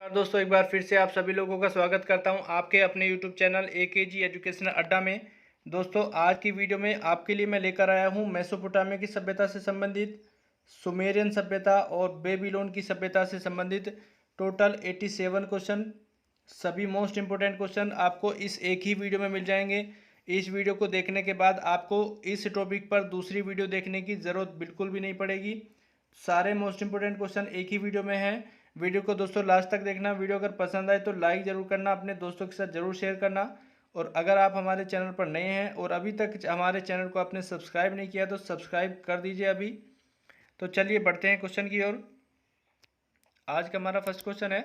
दोस्तों, एक बार फिर से आप सभी लोगों का स्वागत करता हूं आपके अपने YouTube चैनल AKG एजुकेशनल अड्डा में। दोस्तों, आज की वीडियो में आपके लिए मैं लेकर आया हूं मेसोपोटामिया की सभ्यता से संबंधित, सुमेरियन सभ्यता और बेबीलोन की सभ्यता से संबंधित टोटल 87 क्वेश्चन। सभी मोस्ट इंपोर्टेंट क्वेश्चन आपको इस एक ही वीडियो में मिल जाएंगे। इस वीडियो को देखने के बाद आपको इस टॉपिक पर दूसरी वीडियो देखने की ज़रूरत बिल्कुल भी नहीं पड़ेगी। सारे मोस्ट इंपोर्टेंट क्वेश्चन एक ही वीडियो में हैं। वीडियो को दोस्तों लास्ट तक देखना। वीडियो अगर पसंद आए तो लाइक ज़रूर करना, अपने दोस्तों के साथ ज़रूर शेयर करना। और अगर आप हमारे चैनल पर नए हैं और अभी तक हमारे चैनल को आपने सब्सक्राइब नहीं किया तो सब्सक्राइब कर दीजिए अभी। तो चलिए बढ़ते हैं क्वेश्चन की ओर। आज का हमारा फर्स्ट क्वेश्चन है,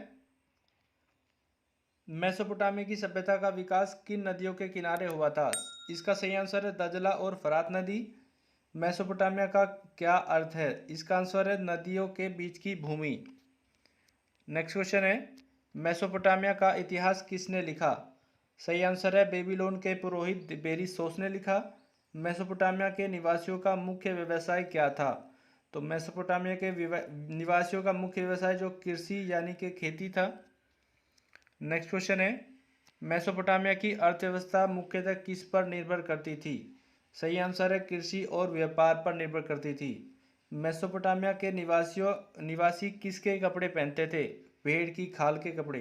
मेसोपोटामिया की सभ्यता का विकास किन नदियों के किनारे हुआ था? इसका सही आंसर है दजला और फरात नदी। मेसोपोटामिया का क्या अर्थ है? इसका आंसर है नदियों के बीच की भूमि। नेक्स्ट क्वेश्चन है, मेसोपोटामिया का इतिहास किसने लिखा? सही आंसर है बेबीलोन के पुरोहित बेरिसोस ने लिखा। मेसोपोटामिया के निवासियों का मुख्य व्यवसाय क्या था? तो मेसोपोटामिया के निवासियों का मुख्य व्यवसाय जो कृषि यानी कि खेती था। नेक्स्ट क्वेश्चन है, मेसोपोटामिया की अर्थव्यवस्था मुख्यतः किस पर निर्भर करती थी? सही आंसर है कृषि और व्यापार पर निर्भर करती थी। मेसोपोटामिया के निवासी किसके कपड़े पहनते थे? भेड़ की खाल के कपड़े।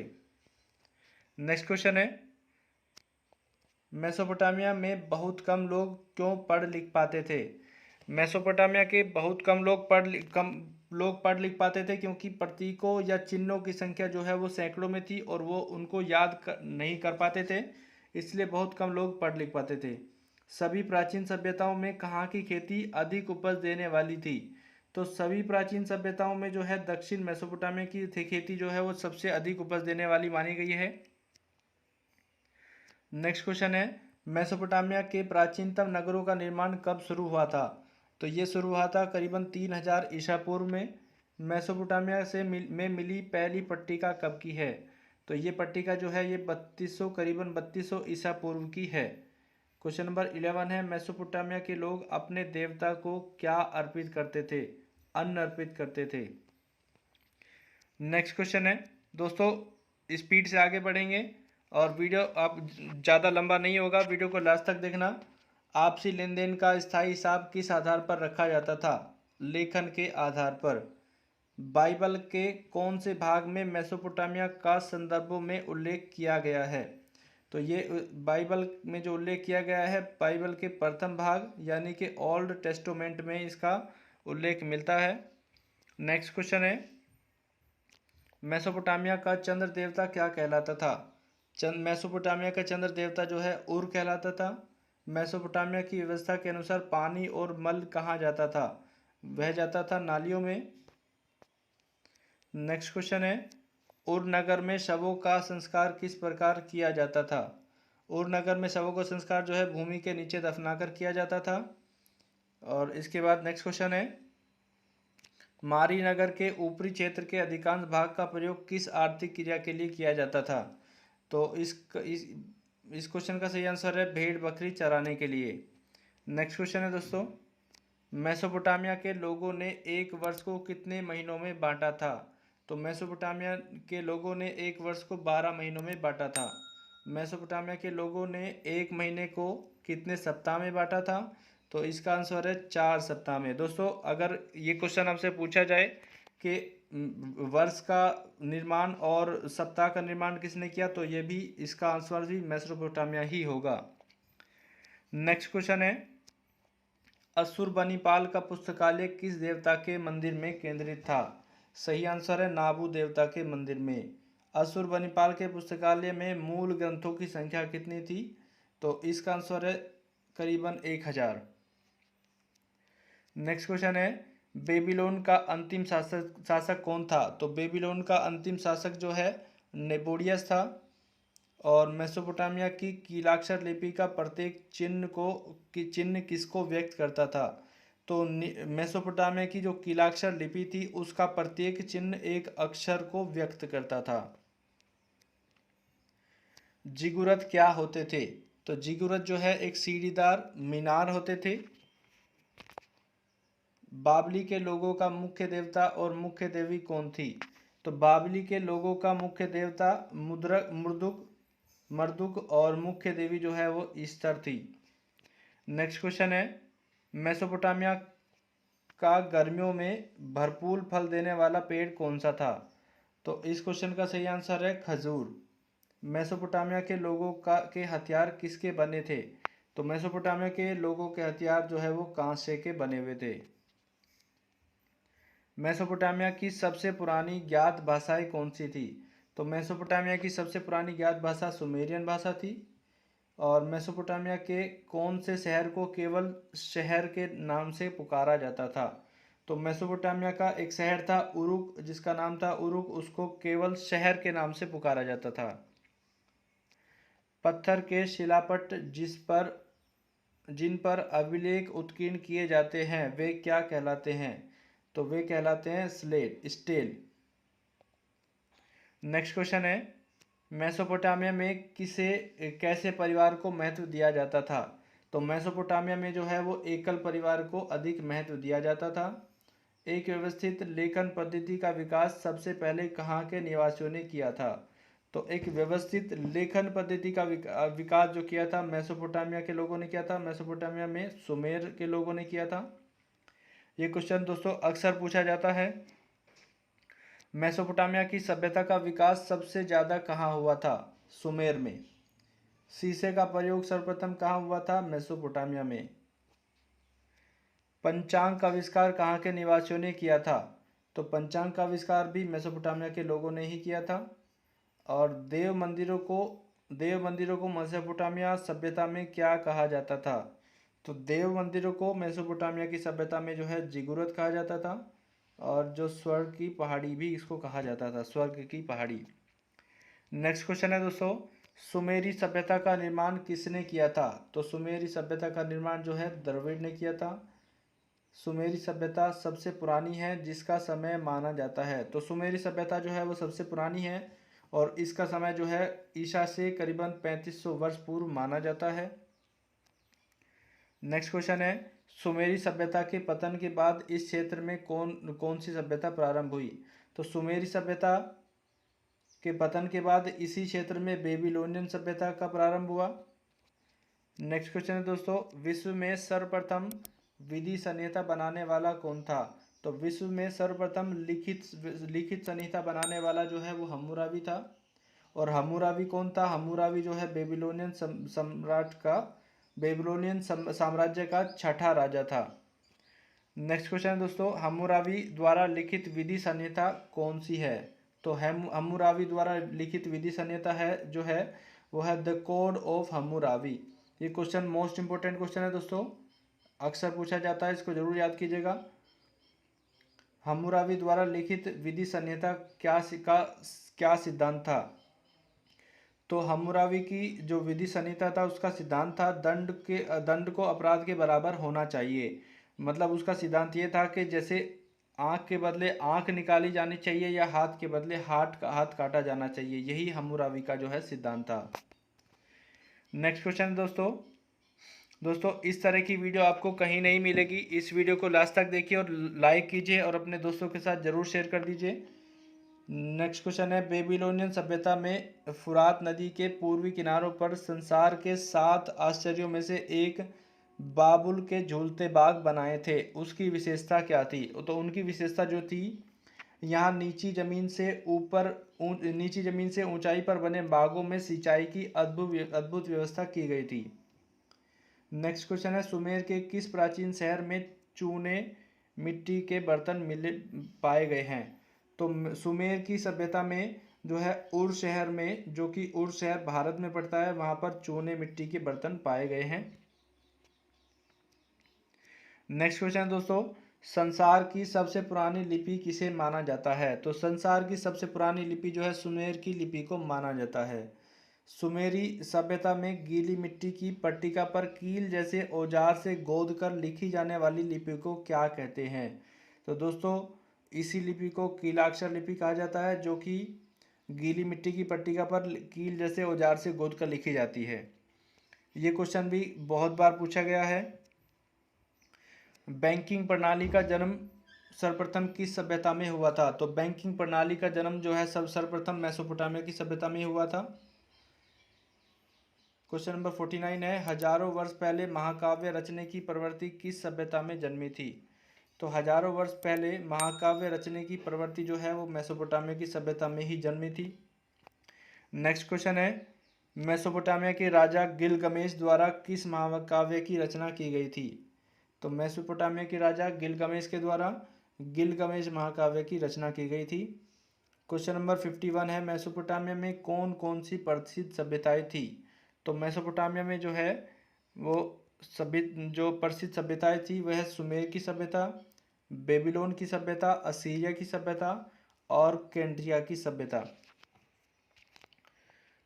नेक्स्ट क्वेश्चन है, मेसोपोटामिया में बहुत कम लोग क्यों पढ़ लिख पाते थे? मेसोपोटामिया के बहुत कम लोग पढ़ लिख पाते थे क्योंकि प्रतीकों या चिन्हों की संख्या जो है वो सैकड़ों में थी और वो उनको नहीं कर पाते थे, इसलिए बहुत कम लोग पढ़ लिख पाते थे। सभी प्राचीन सभ्यताओं में कहाँ की खेती अधिक उपज देने वाली थी? तो सभी प्राचीन सभ्यताओं में जो है दक्षिण मेसोपोटामिया की खेती जो है वो सबसे अधिक उपज देने वाली मानी गई है। नेक्स्ट क्वेश्चन है, मेसोपोटामिया के प्राचीनतम नगरों का निर्माण कब शुरू हुआ था? तो ये शुरू हुआ था करीबन 3000 ईसा पूर्व में। मेसोपोटामिया में मिली पहली पट्टिका कब की है? तो ये पट्टिका जो है ये 3200 करीबन 3200 ईसा पूर्व की है। क्वेश्चन नंबर 11 है, मेसोपोटामिया के लोग अपने देवता को क्या अर्पित करते थे? अन्न अर्पित करते थे। नेक्स्ट क्वेश्चन है दोस्तों, स्पीड से आगे बढ़ेंगे और वीडियो आप ज़्यादा लंबा नहीं होगा, वीडियो को लास्ट तक देखना। आपसी लेन देन का स्थायी हिसाब किस आधार पर रखा जाता था? लेखन के आधार पर। बाइबल के कौन से भाग में मेसोपोटामिया का संदर्भों में उल्लेख किया गया है? तो ये बाइबल में जो उल्लेख किया गया है बाइबल के प्रथम भाग यानी कि ओल्ड टेस्टामेंट में इसका उल्लेख मिलता है। नेक्स्ट क्वेश्चन है, मेसोपोटामिया का चंद्र देवता क्या कहलाता था? मेसोपोटामिया का चंद्र देवता जो है उर कहलाता था। मेसोपोटामिया की व्यवस्था के अनुसार पानी और मल कहाँ जाता था? वह जाता था नालियों में। नेक्स्ट क्वेश्चन है, उर नगर में शवों का संस्कार किस प्रकार किया जाता था? उर नगर में शवों का संस्कार जो है भूमि के नीचे दफनाकर किया जाता था। और इसके बाद नेक्स्ट क्वेश्चन है, मारी नगर के ऊपरी क्षेत्र के अधिकांश भाग का प्रयोग किस आर्थिक क्रिया के लिए किया जाता था? तो इस क्वेश्चन का सही आंसर है भेड़ बकरी चराने के लिए। नेक्स्ट क्वेश्चन है दोस्तों, मेसोपोटामिया के लोगों ने एक वर्ष को कितने महीनों में बांटा था? तो मेसोपोटामिया के लोगों ने एक वर्ष को 12 महीनों में बांटा था। मेसोपोटामिया के लोगों ने एक महीने को कितने सप्ताह में बांटा था? तो इसका आंसर है 4 सप्ताह में। दोस्तों, अगर ये क्वेश्चन आपसे पूछा जाए कि वर्ष का निर्माण और सप्ताह का निर्माण किसने किया, तो ये भी इसका आंसर भी मेसोपोटामिया ही होगा। नेक्स्ट क्वेश्चन है, अशुरबनिपाल का पुस्तकालय किस देवता के मंदिर में केंद्रित था? सही आंसर है नाबू देवता के मंदिर में। अशुरबनिपाल के पुस्तकालय में मूल ग्रंथों की संख्या कितनी थी? तो इसका आंसर है करीबन 1000। नेक्स्ट क्वेश्चन है, बेबीलोन का अंतिम शासक कौन था? तो बेबीलोन का अंतिम शासक जो है नेबोडियस था। और मेसोपोटामिया की कीलाक्षर लिपि का प्रत्येक चिन्ह किसको व्यक्त करता था? तो मेसोपोटामिया की जो कीलाक्षर लिपि थी उसका प्रत्येक चिन्ह एक अक्षर को व्यक्त करता था। जिगुरत क्या होते थे? तो जिगुरत जो है एक सीढ़ीदार मीनार होते थे। बाबली के लोगों का मुख्य देवता और मुख्य देवी कौन थी? तो बाबली के लोगों का मुख्य देवता मर्दुक और मुख्य देवी जो है वो ईस्टर थी। नेक्स्ट क्वेश्चन है, मेसोपोटामिया का गर्मियों में भरपूर फल देने वाला पेड़ कौन सा था? तो इस क्वेश्चन का सही आंसर है खजूर। मेसोपोटामिया के लोगों के हथियार किसके बने थे? तो मेसोपोटामिया के लोगों के हथियार जो है वो कांसे के बने हुए थे। मेसोपोटामिया की सबसे पुरानी ज्ञात भाषाएं कौन सी थी? तो मेसोपोटामिया की सबसे पुरानी ज्ञात भाषा सुमेरियन भाषा थी। और मेसोपोटामिया के कौन से शहर को केवल शहर के नाम से पुकारा जाता था? तो मेसोपोटामिया का एक शहर था उरुक, जिसका नाम था उरुक, उसको केवल शहर के नाम से पुकारा जाता था। पत्थर के शिलापट जिन पर अभिलेख उत्कीर्ण किए जाते हैं वे क्या कहलाते हैं? तो वे कहलाते हैं स्टेल। नेक्स्ट क्वेश्चन है, मेसोपोटामिया में कैसे परिवार को महत्व दिया जाता था? तो मेसोपोटामिया में जो है वो एकल परिवार को अधिक महत्व दिया जाता था। एक व्यवस्थित लेखन पद्धति का विकास सबसे पहले कहाँ के निवासियों ने किया था? तो एक व्यवस्थित लेखन पद्धति का विकास जो किया था मेसोपोटामिया के लोगों ने किया था। मेसोपोटामिया में सुमेर के लोगों ने किया था। ये क्वेश्चन दोस्तों अक्सर पूछा जाता है। मेसोपोटामिया की सभ्यता का विकास सबसे ज़्यादा कहाँ हुआ था? सुमेर में। शीशे का प्रयोग सर्वप्रथम कहाँ हुआ था? मेसोपोटामिया में। पंचांग का आविष्कार कहाँ के निवासियों ने किया था? तो पंचांग का आविष्कार भी मेसोपोटामिया के लोगों ने ही किया था। और देव मंदिरों को मेसोपोटामिया सभ्यता में क्या कहा जाता था? तो देव मंदिरों को मेसोपोटामिया की सभ्यता में जो है जिगुरत कहा जाता था। और जो स्वर्ग की पहाड़ी भी इसको कहा जाता था, स्वर्ग की पहाड़ी। नेक्स्ट क्वेश्चन है दोस्तों, सुमेरी सभ्यता का निर्माण किसने किया था? तो सुमेरी सभ्यता का निर्माण जो है द्रविड़ ने किया था। सुमेरी सभ्यता सबसे पुरानी है जिसका समय माना जाता है। तो सुमेरी सभ्यता जो है वो सबसे पुरानी है और इसका समय जो है ईसा से करीबन 3500 वर्ष पूर्व माना जाता है। नेक्स्ट क्वेश्चन है, सुमेरी सभ्यता के पतन के बाद इस क्षेत्र में कौन सी सभ्यता प्रारंभ हुई? तो सुमेरी सभ्यता के पतन के बाद इसी क्षेत्र में बेबीलोनियन सभ्यता का प्रारंभ हुआ। नेक्स्ट क्वेश्चन है दोस्तों, विश्व में सर्वप्रथम विधि संहिता बनाने वाला कौन था? तो विश्व में सर्वप्रथम लिखित संहिता बनाने वाला जो है वो हम्मुराबी था। और हम्मुराबी कौन था? हम्मुराबी जो है बेबीलोनियन साम्राज्य का छठा राजा था। नेक्स्ट क्वेश्चन है दोस्तों, हम्मुराबी द्वारा लिखित विधि संहिता कौन सी है? तो हम्मुराबी द्वारा लिखित विधि संहिता है जो है वो है द कोड ऑफ हम्मुराबी। ये क्वेश्चन मोस्ट इंपोर्टेंट क्वेश्चन है दोस्तों, अक्सर पूछा जाता है, इसको जरूर याद कीजिएगा। हम्मुराबी द्वारा लिखित विधि संहिता क्या सिद्धांत था? तो हम्मुराबी की जो विधि संहिता था उसका सिद्धांत था दंड को अपराध के बराबर होना चाहिए। मतलब उसका सिद्धांत ये था कि जैसे आंख के बदले आंख निकाली जानी चाहिए या हाथ के बदले हाथ काटा जाना चाहिए, यही हम्मुराबी का जो है सिद्धांत था। नेक्स्ट क्वेश्चन दोस्तों इस तरह की वीडियो आपको कहीं नहीं मिलेगी। इस वीडियो को लास्ट तक देखिए और लाइक कीजिए और अपने दोस्तों के साथ ज़रूर शेयर कर दीजिए। नेक्स्ट क्वेश्चन है, बेबीलोनियन सभ्यता में फुरात नदी के पूर्वी किनारों पर संसार के 7 आश्चर्यों में से एक बाबुल के झूलते बाग बनाए थे, उसकी विशेषता क्या थी? तो उनकी विशेषता जो थी, यहाँ नीची जमीन से ऊंचाई पर बने बागों में सिंचाई की अद्भुत व्यवस्था की गई थी। नेक्स्ट क्वेश्चन है, सुमेर के किस प्राचीन शहर में चूने मिट्टी के बर्तन पाए गए हैं? तो सुमेर की सभ्यता में जो है उर शहर में, जो कि उर शहर भारत में पड़ता है, वहां पर चूने मिट्टी के बर्तन पाए गए हैं। नेक्स्ट क्वेश्चन दोस्तों, संसार की सबसे पुरानी लिपि किसे माना जाता है? तो संसार की सबसे पुरानी लिपि जो है सुमेर की लिपि को माना जाता है। सुमेरी सभ्यता में गीली मिट्टी की पट्टिका पर कील जैसे औजार से गोद कर लिखी जाने वाली लिपि को क्या कहते हैं? तो दोस्तों इसी लिपि को कीलाक्षर लिपि कहा जाता है, जो कि गीली मिट्टी की पट्टिका पर कील जैसे औजार से गोद कर लिखी जाती है। ये क्वेश्चन भी बहुत बार पूछा गया है। बैंकिंग प्रणाली का जन्म सर्वप्रथम किस सभ्यता में हुआ था? तो बैंकिंग प्रणाली का जन्म जो है सर्वप्रथम मेसोपोटामिया की सभ्यता में हुआ था। क्वेश्चन नंबर 49 है, हजारों वर्ष पहले महाकाव्य रचने की प्रवृत्ति किस सभ्यता में जन्मी थी? तो हजारों वर्ष पहले महाकाव्य रचने की प्रवृत्ति जो है वो मेसोपोटामिया की सभ्यता में ही जन्मी थी। नेक्स्ट क्वेश्चन है, मेसोपोटामिया के राजा गिलगमेश द्वारा किस महाकाव्य की रचना की गई थी? तो मेसोपोटामिया के राजा गिलगमेश के द्वारा गिलगमेश महाकाव्य की रचना की गई थी। क्वेश्चन नंबर 51 है, मेसोपोटामिया में कौन कौन सी प्रसिद्ध सभ्यताएं थी? तो मेसोपोटामिया में जो है वो सभ्य जो प्रसिद्ध सभ्यताएं थी वह है सुमेर की सभ्यता, बेबीलोन की सभ्यता, असीरिया की सभ्यता और कैंड्रिया की सभ्यता।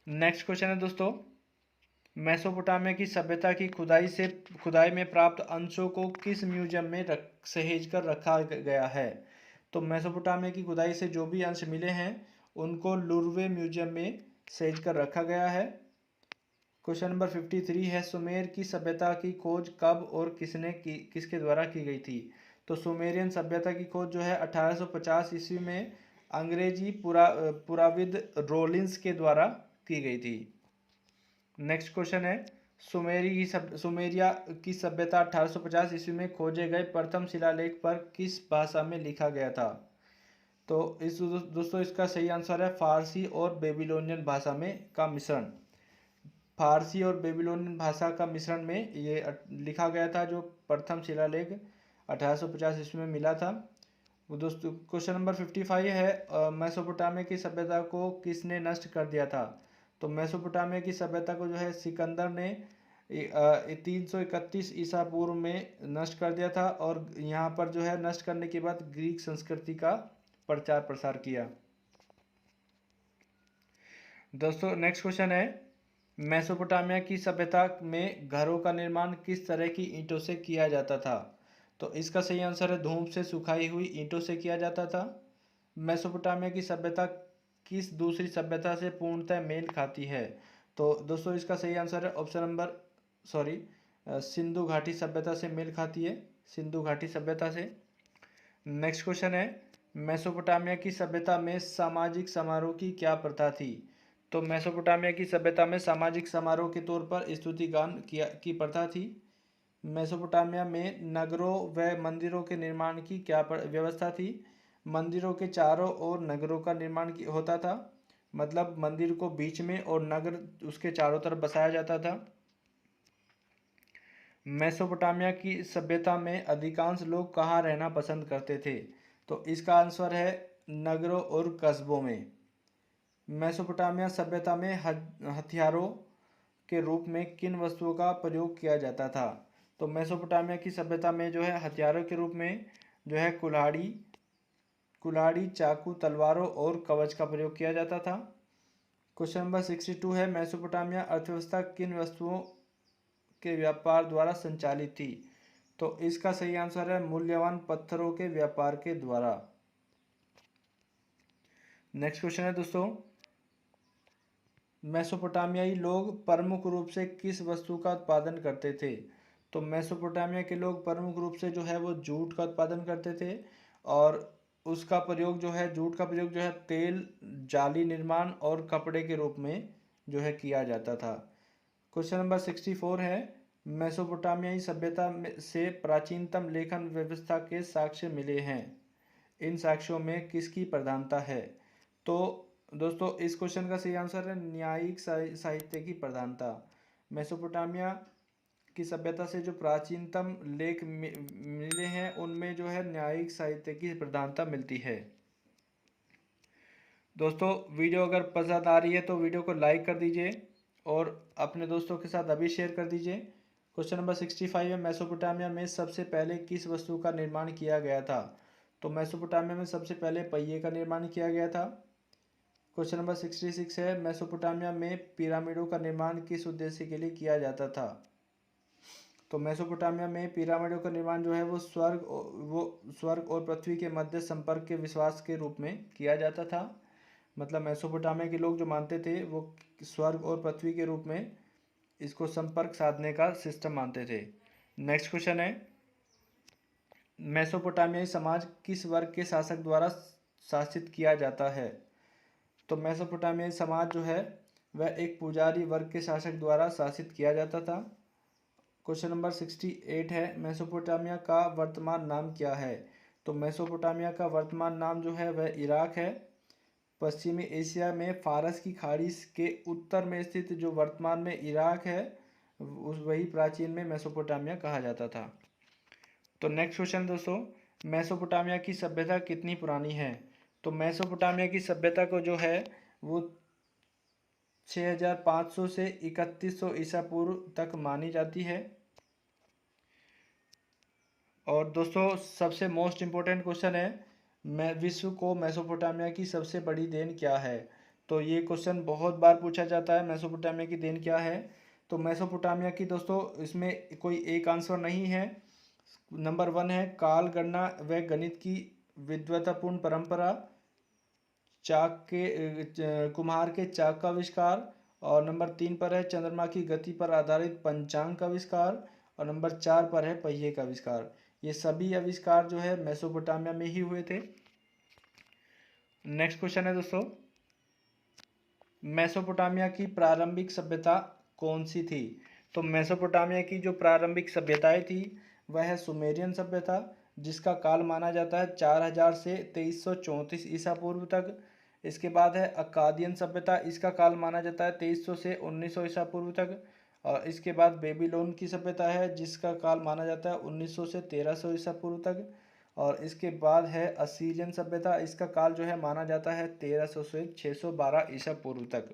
नेक्स्ट क्वेश्चन है दोस्तों, मेसोपोटामिया की सभ्यता की खुदाई में प्राप्त अंशों को किस म्यूजियम में सहेज कर रखा गया है? तो मेसोपोटामिया की खुदाई से जो भी अंश मिले हैं उनको लुर्वे म्यूजियम में सहेज कर रखा गया है। क्वेश्चन नंबर 53 है, सुमेर की सभ्यता की खोज कब और किसके द्वारा की गई थी? तो सुमेरियन सभ्यता की खोज जो है 1850 ईस्वी में अंग्रेजी पुराविद रोलिंस के द्वारा की गई थी। नेक्स्ट क्वेश्चन है, सुमेरिया की सभ्यता 1850 ईस्वी में खोजे गए प्रथम शिलालेख पर किस भाषा में लिखा गया था? तो दोस्तों इसका सही आंसर है फारसी और बेबीलोनियन भाषा में का मिश्रण। फारसी और बेबीलोनियन भाषा का मिश्रण में ये लिखा गया था जो प्रथम शिलालेख 1850 ईस्वी में मिला था। वो दोस्तों क्वेश्चन नंबर 55 है, मेसोपोटामिया की सभ्यता को किसने नष्ट कर दिया था? तो मेसोपोटामिया की सभ्यता को जो है सिकंदर ने 331 ईसा पूर्व में नष्ट कर दिया था और यहाँ पर जो है नष्ट करने के बाद ग्रीक संस्कृति का प्रचार प्रसार किया। दोस्तों नेक्स्ट क्वेश्चन है, मेसोपोटामिया की सभ्यता में घरों का निर्माण किस तरह की ईंटों से किया जाता था? तो इसका सही आंसर है धूप से सुखाई हुई ईंटों से किया जाता था। मेसोपोटामिया की सभ्यता किस दूसरी सभ्यता से पूर्णतः मेल खाती है? तो दोस्तों इसका सही आंसर है ऑप्शन नंबर सिंधु घाटी सभ्यता से मेल खाती है, सिंधु घाटी सभ्यता से। नेक्स्ट क्वेश्चन है, मेसोपोटामिया की सभ्यता में सामाजिक समारोह की क्या प्रथा थी? तो मेसोपोटामिया की सभ्यता में सामाजिक समारोह के तौर पर स्तुति गान की प्रथा थी। मेसोपोटामिया में नगरों व मंदिरों के निर्माण की क्या व्यवस्था थी? मंदिरों के चारों ओर नगरों का निर्माण होता था, मतलब मंदिर को बीच में और नगर उसके चारों तरफ बसाया जाता था। मेसोपोटामिया की सभ्यता में अधिकांश लोग कहाँ रहना पसंद करते थे? तो इसका आंसर है नगरों और कस्बों में। मेसोपोटामिया सभ्यता में हथियारों के रूप में किन वस्तुओं का प्रयोग किया जाता था? तो मेसोपोटामिया की सभ्यता में जो है हथियारों के रूप में जो है कुल्हाड़ी, चाकू, तलवारों और कवच का प्रयोग किया जाता था। क्वेश्चन नंबर 62 है, मेसोपोटामिया अर्थव्यवस्था किन वस्तुओं के व्यापार द्वारा संचालित थी? तो इसका सही आंसर है मूल्यवान पत्थरों के व्यापार के द्वारा। नेक्स्ट क्वेश्चन है दोस्तों, मेसोपोटामियाई लोग प्रमुख रूप से किस वस्तु का उत्पादन करते थे? तो मेसोपोटामिया के लोग प्रमुख रूप से जो है वो जूट का उत्पादन करते थे और उसका प्रयोग जो है जूट का प्रयोग जो है तेल, जाली निर्माण और कपड़े के रूप में जो है किया जाता था। क्वेश्चन नंबर 64 है, मेसोपोटामियाई सभ्यता से प्राचीनतम लेखन व्यवस्था के साक्ष्य मिले हैं, इन साक्ष्यों में किसकी प्रधानता है? तो दोस्तों इस क्वेश्चन का सही आंसर है न्यायिक साहित्य की प्रधानता। मेसोपोटामिया की सभ्यता से जो प्राचीनतम लेख मिले हैं उनमें जो है न्यायिक साहित्य की प्रधानता मिलती है। दोस्तों वीडियो अगर पसंद आ रही है तो वीडियो को लाइक कर दीजिए और अपने दोस्तों के साथ अभी शेयर कर दीजिए। क्वेश्चन नंबर 65 है, मेसोपोटामिया में सबसे पहले किस वस्तु का निर्माण किया गया था? तो मेसोपोटामिया में सबसे पहले पहिए का निर्माण किया गया था। क्वेश्चन नंबर 66 है, मेसोपोटामिया में पिरामिडों का निर्माण किस उद्देश्य के लिए किया जाता था? तो मेसोपोटामिया में पिरामिडों का निर्माण जो है वो स्वर्ग और पृथ्वी के मध्य संपर्क के विश्वास के रूप में किया जाता था। मतलब मेसोपोटामिया के लोग जो मानते थे वो स्वर्ग और पृथ्वी के रूप में इसको संपर्क साधने का सिस्टम मानते थे। नेक्स्ट क्वेश्चन है, मेसोपोटामियाई समाज किस वर्ग के शासक द्वारा शासित किया जाता है? तो मेसोपोटामियाई समाज जो है वह एक पुजारी वर्ग के शासक द्वारा शासित किया जाता था। क्वेश्चन नंबर 68 है, मेसोपोटामिया का वर्तमान नाम क्या है? तो मेसोपोटामिया का वर्तमान नाम जो है वह इराक है। पश्चिमी एशिया में फारस की खाड़ी के उत्तर में स्थित जो वर्तमान में इराक है उस वही प्राचीन में मेसोपोटामिया कहा जाता था। तो नेक्स्ट क्वेश्चन दोस्तों, मेसोपोटामिया की सभ्यता कितनी पुरानी है? तो मेसोपोटामिया की सभ्यता को जो है वो 6500 से 3100 ईसा पूर्व तक मानी जाती है। और दोस्तों सबसे मोस्ट इम्पोर्टेंट क्वेश्चन है, मैं विश्व को मेसोपोटामिया की सबसे बड़ी देन क्या है? तो ये क्वेश्चन बहुत बार पूछा जाता है, मेसोपोटामिया की देन क्या है? तो मेसोपोटामिया की दोस्तों इसमें कोई एक आंसर नहीं है। नंबर 1 है काल गणना व गणित की विद्वतापूर्ण परंपरा, चाक के कुम्हार के चाक का आविष्कार, और नंबर 3 पर है चंद्रमा की गति पर आधारित पंचांग का आविष्कार, और नंबर 4 पर है पहिए का आविष्कार। ये सभी आविष्कार जो है मेसोपोटामिया में ही हुए थे। नेक्स्ट क्वेश्चन है दोस्तों, मेसोपोटामिया की प्रारंभिक सभ्यता कौन सी थी? तो मेसोपोटामिया की जो प्रारंभिक सभ्यताएं थी वह है सुमेरियन सभ्यता, जिसका काल माना जाता है 4000 से 2334 ईसा पूर्व तक। इसके बाद है अक्कादियन सभ्यता, इसका काल माना जाता है 2300 से 1900 ईसा पूर्व तक। और इसके बाद बेबीलोन की सभ्यता है जिसका काल माना जाता है 1900 से 1300 ईसा पूर्व तक। और इसके बाद है असीरियन सभ्यता, इसका काल जो है माना जाता है 1300 से 612 ईसा पूर्व तक।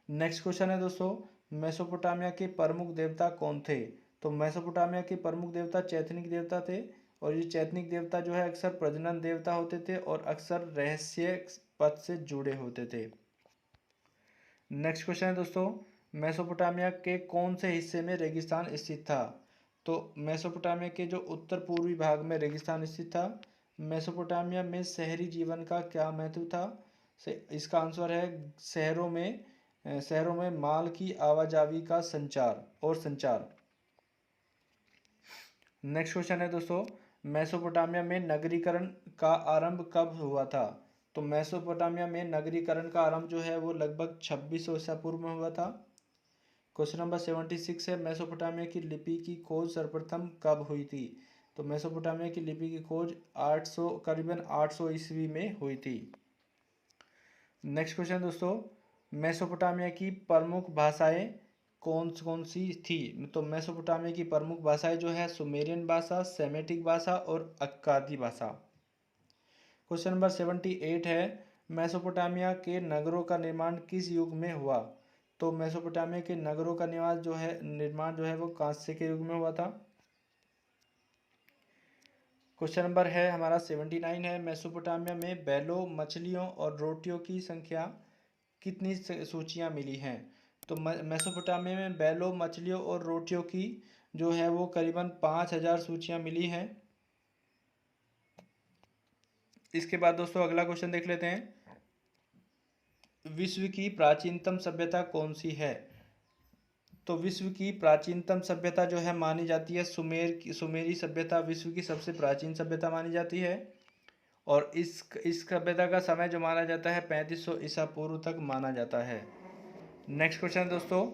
नेक्स्ट क्वेश्चन है दोस्तों, मेसोपोटामिया के प्रमुख देवता कौन थे? तो मेसोपोटामिया के प्रमुख देवता चैतनिक देवता थे। और ये चैतनिक देवता जो है अक्सर प्रजनन देवता होते थे और अक्सर रहस्य पद से जुड़े होते थे। नेक्स्ट क्वेश्चन है दोस्तों, मेसोपोटामिया के कौन से हिस्से में रेगिस्तान स्थित था? तो मेसोपोटामिया के जो उत्तर पूर्वी भाग में रेगिस्तान स्थित था। मेसोपोटामिया में शहरी जीवन का क्या महत्व था? इसका आंसर है शहरों में माल की आवाजाही का संचार। नेक्स्ट क्वेश्चन है दोस्तों, मेसोपोटामिया में नगरीकरण का आरंभ कब हुआ था? तो मेसोपोटामिया में नगरीकरण का आरंभ जो है वो लगभग 2600 ईसा पूर्व में हुआ था। क्वेश्चन नंबर 76 है, मेसोपोटामिया की लिपि की खोज सर्वप्रथम कब हुई थी? तो मेसोपोटामिया की लिपि की खोज करीबन 800 ईस्वी में हुई थी। नेक्स्ट क्वेश्चन दोस्तों, मेसोपोटामिया की प्रमुख भाषाएं कौन कौन सी थी? तो मेसोपोटामिया की प्रमुख भाषाएं जो है सुमेरियन भाषा, सेमेटिक भाषा और अक्कादी भाषा। क्वेश्चन नंबर 78 है, मेसोपोटामिया के नगरों का निर्माण किस युग में हुआ? तो मेसोपोटामिया के नगरों का निर्माण जो है वो कांस्य के युग में हुआ था। क्वेश्चन नंबर है हमारा 79 है, मेसोपोटामिया में बैलों, मछलियों और रोटियों की संख्या कितनी सूचियां मिली हैं? तो मेसोपोटामिया में बैलों, मछलियों और रोटियों की जो है वो करीबन 5000 सूचियां मिली हैं। इसके बाद दोस्तों अगला क्वेश्चन देख लेते हैं, विश्व की प्राचीनतम सभ्यता कौन सी है? तो विश्व की प्राचीनतम सभ्यता जो है मानी जाती है सुमेरी सभ्यता विश्व की सबसे प्राचीन सभ्यता मानी जाती है। और इस सभ्यता का समय जो माना जाता है 3500 ईसा पूर्व तक माना जाता है। नेक्स्ट क्वेश्चन दोस्तों,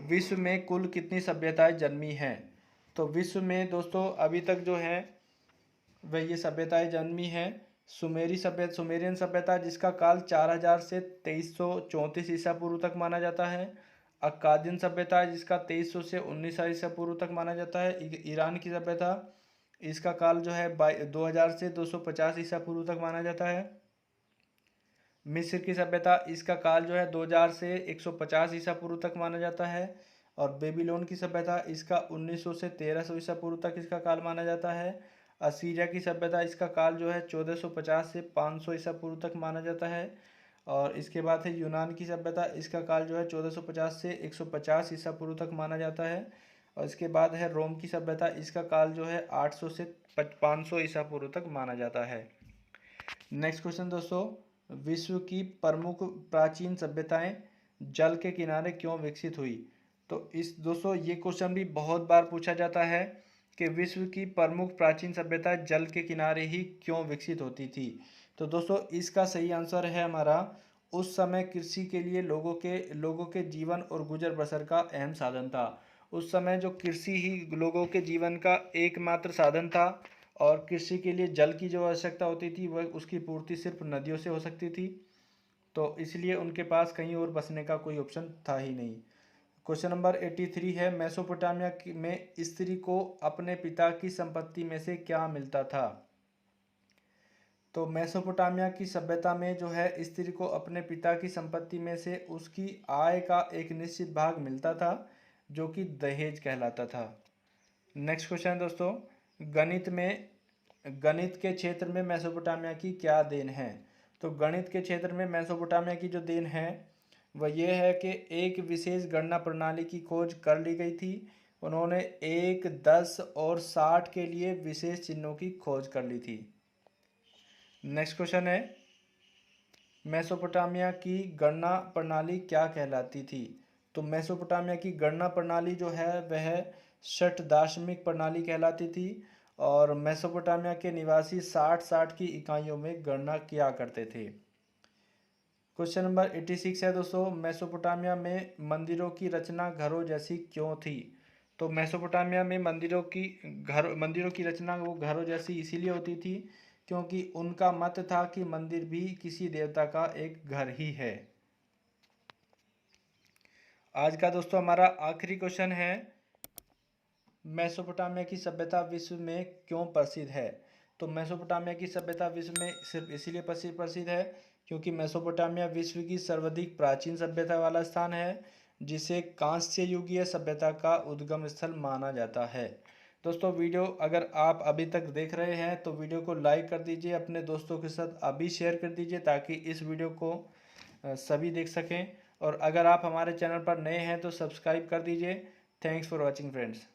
विश्व में कुल कितनी सभ्यताएं जन्मी हैं? तो विश्व में दोस्तों अभी तक जो है वह ये सभ्यताएं जन्मी हैं। सुमेरियन सभ्यता जिसका काल 4000 से 2334 ईसा पूर्व तक माना जाता है। अक्कादियन सभ्यता जिसका 2300 से 1900 ईसा पूर्व तक माना जाता है। ईरान की सभ्यता इसका काल जो है 2000 से 250 ईसा पूर्व तक माना जाता है। मिस्र की सभ्यता इसका काल जो है 2000 से 150 ईसा पूर्व तक माना जाता है। और बेबीलोन की सभ्यता इसका 1900 से 1300 ईसा पूर्व तक इसका काल माना जाता है। असीरिया की सभ्यता इसका काल जो है 1450 से 500 ईसा पूर्व तक माना जाता है। और इसके बाद है यूनान की सभ्यता, इसका काल जो है 1450 से 150 ईसा पूर्व तक माना जाता है। और इसके बाद है रोम की सभ्यता, इसका काल जो है 800 से 500 ईसा पूर्व तक माना जाता है। नेक्स्ट क्वेश्चन दोस्तों, विश्व की प्रमुख प्राचीन सभ्यताएं जल के किनारे क्यों विकसित हुई? तो इस दोस्तों ये क्वेश्चन भी बहुत बार पूछा जाता है कि विश्व की प्रमुख प्राचीन सभ्यता जल के किनारे ही क्यों विकसित होती थी? तो दोस्तों इसका सही आंसर है हमारा, उस समय कृषि के लिए लोगों के जीवन और गुजर बसर का अहम साधन था। उस समय जो कृषि ही लोगों के जीवन का एकमात्र साधन था, और कृषि के लिए जल की जो आवश्यकता होती थी वह उसकी पूर्ति सिर्फ नदियों से हो सकती थी। तो इसलिए उनके पास कहीं और बसने का कोई ऑप्शन था ही नहीं। क्वेश्चन नंबर 83 है, मेसोपोटामिया में स्त्री को अपने पिता की संपत्ति में से क्या मिलता था? तो मेसोपोटामिया की सभ्यता में जो है स्त्री को अपने पिता की संपत्ति में से उसकी आय का एक निश्चित भाग मिलता था, जो कि दहेज कहलाता था। नेक्स्ट क्वेश्चन है दोस्तों, गणित के क्षेत्र में मेसोपोटामिया की क्या देन है? तो गणित के क्षेत्र में मेसोपोटामिया की जो देन है वह यह है कि एक विशेष गणना प्रणाली की खोज कर ली गई थी। उन्होंने 1, 10 और 60 के लिए विशेष चिन्हों की खोज कर ली थी। नेक्स्ट क्वेश्चन है, मेसोपोटामिया की गणना प्रणाली क्या कहलाती थी? तो मेसोपोटामिया की गणना प्रणाली जो है वह षट दार्शनिक प्रणाली कहलाती थी, और मेसोपोटामिया के निवासी 60 की इकाइयों में गणना किया करते थे। क्वेश्चन नंबर 86 है दोस्तों, मेसोपोटामिया में मंदिरों की रचना घरों जैसी क्यों थी? तो मेसोपोटामिया में मंदिरों की रचना वो घरों जैसी इसीलिए होती थी क्योंकि उनका मत था कि मंदिर भी किसी देवता का एक घर ही है। आज का दोस्तों हमारा आखिरी क्वेश्चन है, मेसोपोटामिया की सभ्यता विश्व में क्यों प्रसिद्ध है? तो मेसोपोटामिया की सभ्यता विश्व में सिर्फ इसीलिए प्रसिद्ध है क्योंकि मेसोपोटामिया विश्व की सर्वाधिक प्राचीन सभ्यता वाला स्थान है, जिसे कांस्य युगीय सभ्यता का उद्गम स्थल माना जाता है। दोस्तों वीडियो अगर आप अभी तक देख रहे हैं तो वीडियो को लाइक कर दीजिए, अपने दोस्तों के साथ अभी शेयर कर दीजिए ताकि इस वीडियो को सभी देख सकें, और अगर आप हमारे चैनल पर नए हैं तो सब्सक्राइब कर दीजिए। Thanks for watching friends.